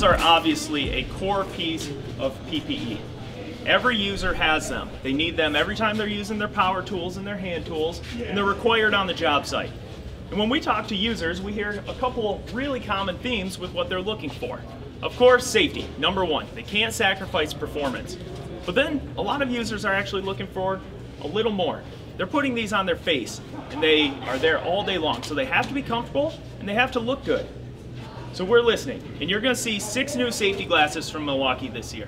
Glasses are obviously a core piece of PPE. Every user has them. They need them every time they're using their power tools and their hand tools, and they're required on the job site. And when we talk to users, we hear a couple really common themes with what they're looking for. Of course, safety, number one. They can't sacrifice performance. But then a lot of users are actually looking for a little more. They're putting these on their face, and they are there all day long. So they have to be comfortable, and they have to look good. So we're listening, and you're gonna see 6 new safety glasses from Milwaukee this year.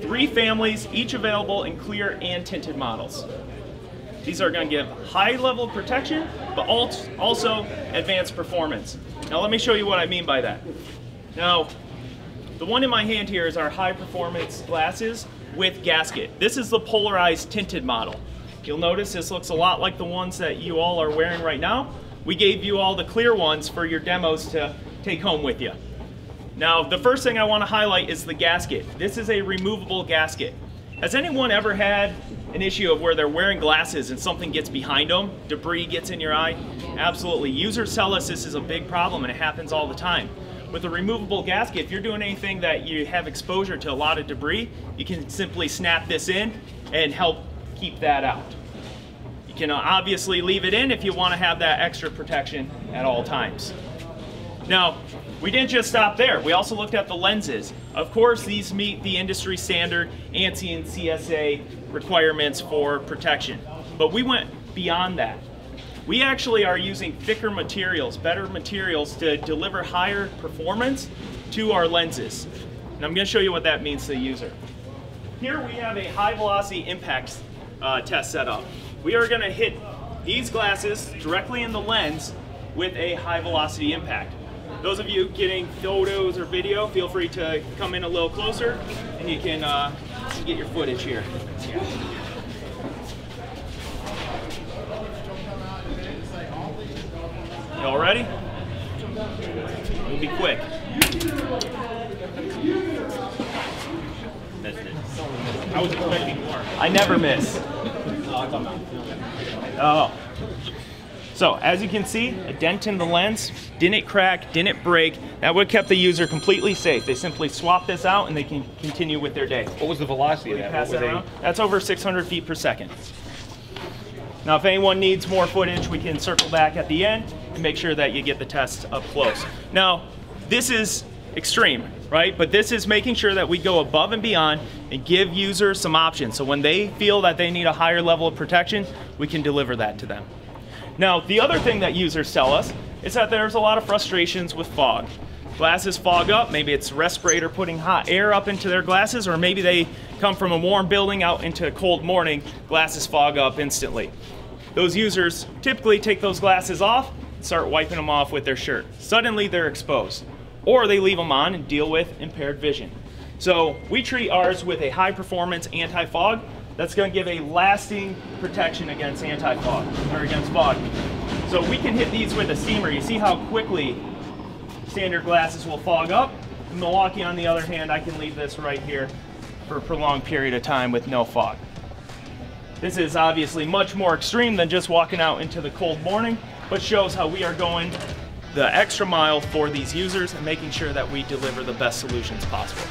3 families, each available in clear and tinted models. These are going to give high level of protection, but also advanced performance. Now let me show you what I mean by that. Now, the one in my hand here is our high performance glasses with gasket. This is the polarized tinted model. You'll notice this looks a lot like the ones that you all are wearing right now. We gave you all the clear ones for your demos to take home with you. Now, the first thing I want to highlight is the gasket. This is a removable gasket. Has anyone ever had an issue of where they're wearing glasses and something gets behind them, debris gets in your eye? Absolutely. Users tell us this is a big problem and it happens all the time. With a removable gasket, if you're doing anything that you have exposure to a lot of debris, you can simply snap this in and help keep that out. You can obviously leave it in if you want to have that extra protection at all times. Now, we didn't just stop there. We also looked at the lenses. Of course, these meet the industry standard ANSI and CSA requirements for protection. But we went beyond that. We actually are using thicker materials, better materials to deliver higher performance to our lenses. And I'm going to show you what that means to the user. Here we have a high velocity impact test set up. We are going to hit these glasses directly in the lens with a high velocity impact. Those of you getting photos or video, feel free to come in a little closer and you can get your footage here. You all ready? We'll be quick. I was expecting more. I never miss. Oh. So, as you can see, a dent in the lens, didn't crack, didn't break. That would have kept the user completely safe. They simply swap this out and they can continue with their day. What was the velocity of that? That's over 600 feet per second. Now, if anyone needs more footage, we can circle back at the end and make sure that you get the test up close. Now, this is extreme, right? But this is making sure that we go above and beyond and give users some options. So when they feel that they need a higher level of protection, we can deliver that to them. Now, the other thing that users tell us is that there's a lot of frustrations with fog. Glasses fog up, maybe it's a respirator putting hot air up into their glasses, or maybe they come from a warm building out into a cold morning, glasses fog up instantly. Those users typically take those glasses off and start wiping them off with their shirt. Suddenly they're exposed, or they leave them on and deal with impaired vision. So we treat ours with a high performance anti-fog that's going to give a lasting protection against anti-fog, or against fog. So we can hit these with a steamer. You see how quickly standard glasses will fog up. In Milwaukee, on the other hand, I can leave this right here for a prolonged period of time with no fog. This is obviously much more extreme than just walking out into the cold morning, but shows how we are going the extra mile for these users and making sure that we deliver the best solutions possible.